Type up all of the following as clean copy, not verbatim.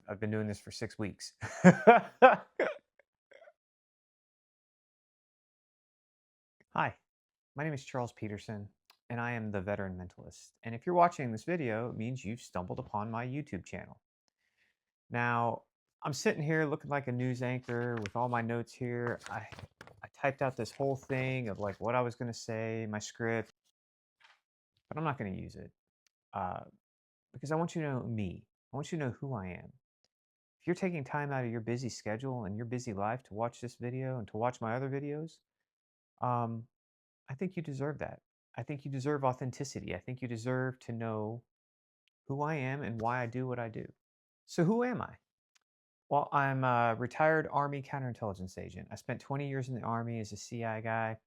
I've been doing this for 6 weeks. Hi, my name is Charles Peterson, and I am the Veteran Mentalist. And if you're watching this video, it means you've stumbled upon my YouTube channel. Now, I'm sitting here looking like a news anchor with all my notes here. I typed out this whole thing of like what I was going to say, my script, but I'm not going to use it uh, because I want you to know me. I want you to know who I am. If you're taking time out of your busy schedule and your busy life to watch this video and to watch my other videos, um, I think you deserve that. I think you deserve authenticity. I think you deserve to know who I am and why I do what I do. So, who am I? Well, I'm a retired Army counterintelligence agent. I spent 20 years in the Army as a CI guy.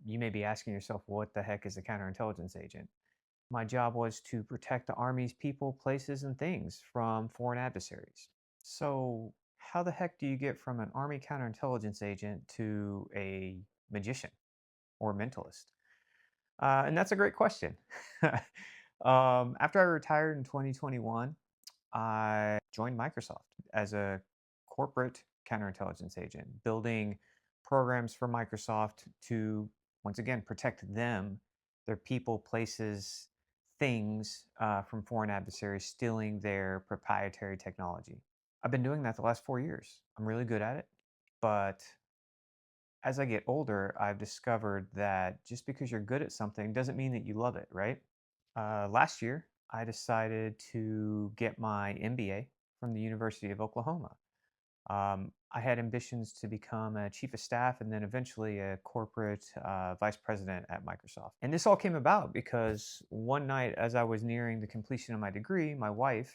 You may be asking yourself, what the heck is a counterintelligence agent? My job was to protect the Army's people, places, and things from foreign adversaries. So, how the heck do you get from an Army counterintelligence agent to a magician or mentalist? And that's a great question. After I retired in 2021, I joined Microsoft as a corporate counterintelligence agent, building programs for Microsoft to, once again, protect them, their people, places, things from foreign adversaries stealing their proprietary technology. I've been doing that the last 4 years. I'm really good at it. But as I get older, I've discovered that just because you're good at something doesn't mean that you love it, right? Last year, I decided to get my MBA from the University of Oklahoma. I had ambitions to become a chief of staff and then eventually a corporate vice president at Microsoft. And this all came about because one night, as I was nearing the completion of my degree, my wife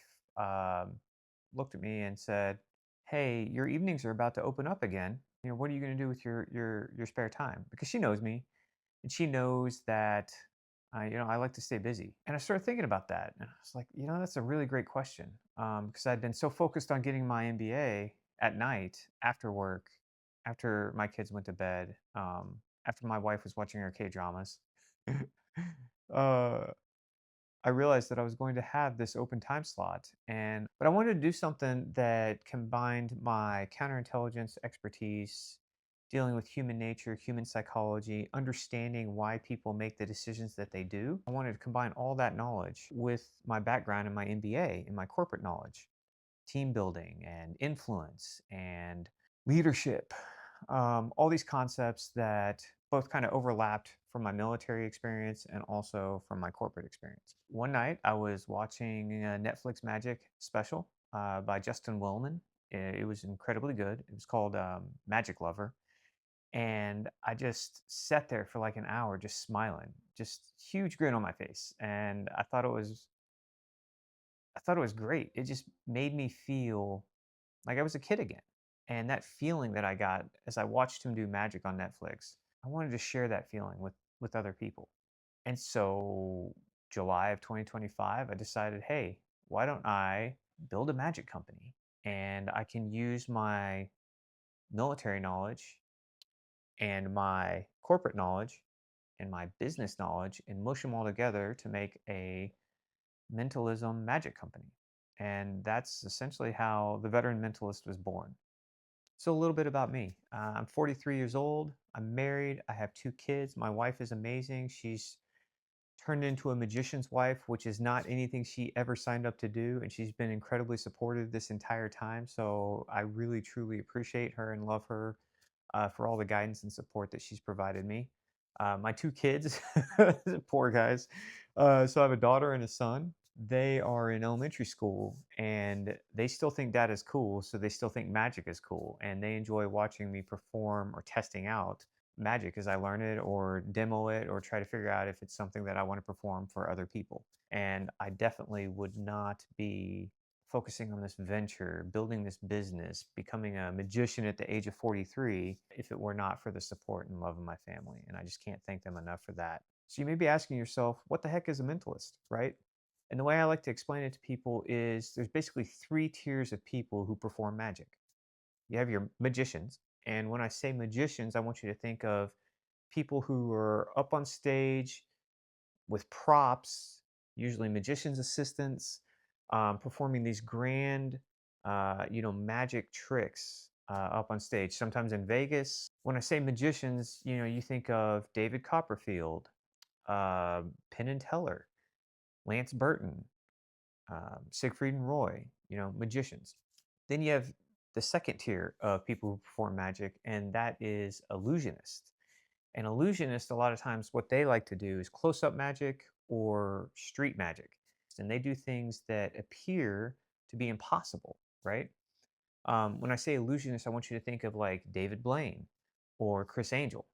looked at me and said, "Hey, your evenings are about to open up again. What are you going to do with your spare time?" Because she knows me and she knows that I like to stay busy. And I started thinking about that, and I was like, that's a really great question, because I'd been so focused on getting my MBA at night after work, after my kids went to bed, after my wife was watching her K dramas. uh, I realized that I was going to have this open time slot, but I wanted to do something that combined my counterintelligence expertise, dealing with human nature, human psychology, understanding why people make the decisions that they do. I wanted to combine all that knowledge with my background in my MBA and my corporate knowledge, team building and influence and leadership. All these concepts that both kind of overlapped from my military experience and also from my corporate experience. One night I was watching a Netflix Magic special by Justin Willman. It was incredibly good. It was called Magic Lover. And I just sat there for like an hour just smiling, just huge grin on my face. And I thought it was great. It just made me feel like I was a kid again. And that feeling that I got as I watched him do magic on Netflix, I wanted to share that feeling with other people. And so July of 2025, I decided, hey, why don't I build a magic company? And I can use my military knowledge and my corporate knowledge and my business knowledge and mush them all together to make a mentalism magic company. And that's essentially how the Veteran Mentalist was born. So, a little bit about me. I'm 43 years old. I'm married. I have two kids. My wife is amazing. She's turned into a magician's wife, which is not anything she ever signed up to do. And she's been incredibly supportive this entire time. So, I really, truly appreciate her and love her for all the guidance and support that she's provided me. My two kids, poor guys. So I have a daughter and a son. They are in elementary school and they still think that is cool. So they still think magic is cool. And they enjoy watching me perform or testing out magic as I learn it or demo it or try to figure out if it's something that I want to perform for other people. And I definitely would not be focusing on this venture, building this business, becoming a magician at the age of 43, if it were not for the support and love of my family. And I just can't thank them enough for that. So you may be asking yourself, what the heck is a mentalist, right? And the way I like to explain it to people is there's basically three tiers of people who perform magic. You have your magicians. And when I say magicians, I want you to think of people who are up on stage with props, usually magician's assistants, performing these grand, magic tricks up on stage, sometimes in Vegas. When I say magicians, you think of David Copperfield, Penn and Teller, Lance Burton, Siegfried and Roy, magicians. Then you have the second tier of people who perform magic, and that is illusionists. And illusionists, a lot of times, what they like to do is close up magic or street magic. And they do things that appear to be impossible, right? When I say illusionist, I want you to think of like David Blaine or Chris Angel.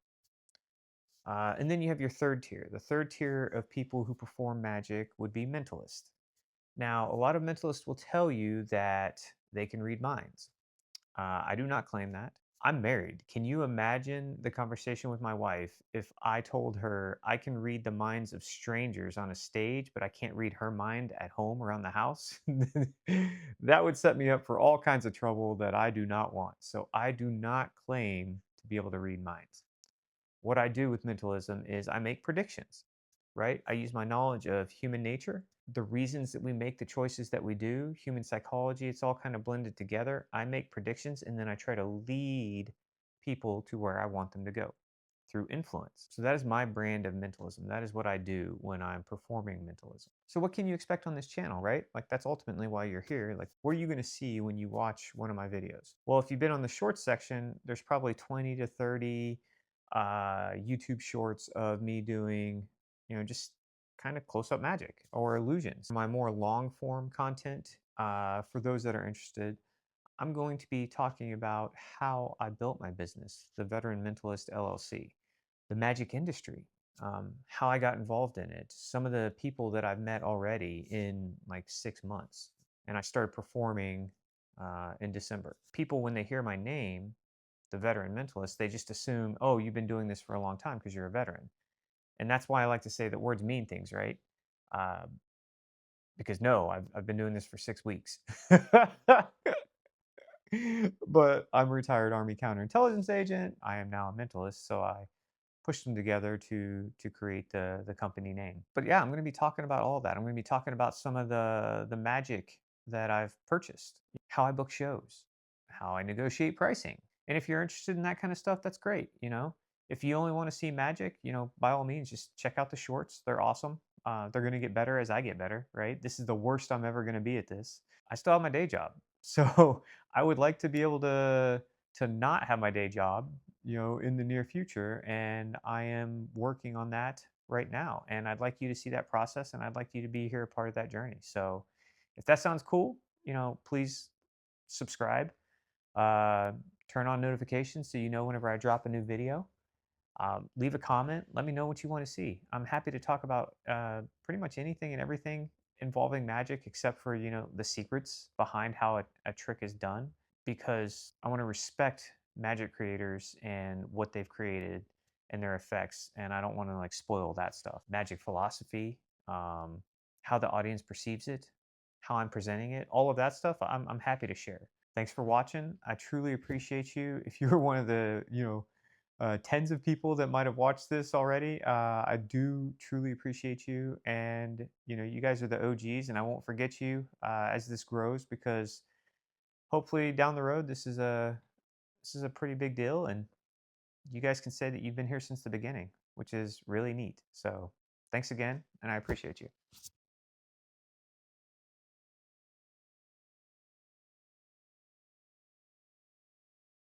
And then you have your third tier. The third tier of people who perform magic would be mentalists. Now, a lot of mentalists will tell you that they can read minds. I do not claim that. I'm married. Can you imagine the conversation with my wife if I told her I can read the minds of strangers on a stage, but I can't read her mind at home around the house? That would set me up for all kinds of trouble that I do not want. So I do not claim to be able to read minds. What I do with mentalism is I make predictions, right? I use my knowledge of human nature, the reasons that we make the choices that we do, human psychology, it's all kind of blended together. I make predictions and then I try to lead people to where I want them to go through influence. So that is my brand of mentalism. That is what I do when I'm performing mentalism. So what can you expect on this channel, right? Like that's ultimately why you're here. Like what are you going to see when you watch one of my videos? Well, if you've been on the shorts section, there's probably 20 to 30 YouTube shorts of me doing, just kind of close up magic or illusions. My more long form content, for those that are interested, I'm going to be talking about how I built my business, the Veteran Mentalist LLC, the magic industry, how I got involved in it, some of the people that I've met already in like 6 months. And I started performing in December. People, when they hear my name, the Veteran Mentalist, they just assume, oh, you've been doing this for a long time because you're a veteran. And that's why I like to say that words mean things, right? Uh, because no, I've been doing this for 6 weeks. But I'm a retired Army counterintelligence agent. I am now a mentalist, so I pushed them together to create the company name. But yeah, I'm going to be talking about all of that. I'm going to be talking about some of the magic that I've purchased, how I book shows, how I negotiate pricing. And if you're interested in that kind of stuff, that's great. If you only want to see magic, by all means, just check out the shorts. They're awesome. They're going to get better as I get better, right? This is the worst I'm ever going to be at this. I still have my day job. So I would like to be able to not have my day job, in the near future. And I am working on that right now. And I'd like you to see that process and I'd like you to be here a part of that journey. So if that sounds cool, please subscribe, uh, turn on notifications so you know whenever I drop a new video. Leave a comment. Let me know what you want to see. I'm happy to talk about pretty much anything and everything involving magic, except for the secrets behind how a trick is done, because I want to respect magic creators and what they've created and their effects, and I don't want to like spoil that stuff. Magic philosophy, how the audience perceives it, how I'm presenting it, all of that stuff. I'm happy to share. Thanks for watching. I truly appreciate you. If you're one of the tens of people that might have watched this already. I do truly appreciate you, and you guys are the OGs, and I won't forget you as this grows, because hopefully down the road this is a pretty big deal, and you guys can say that you've been here since the beginning, which is really neat. So thanks again, and I appreciate you.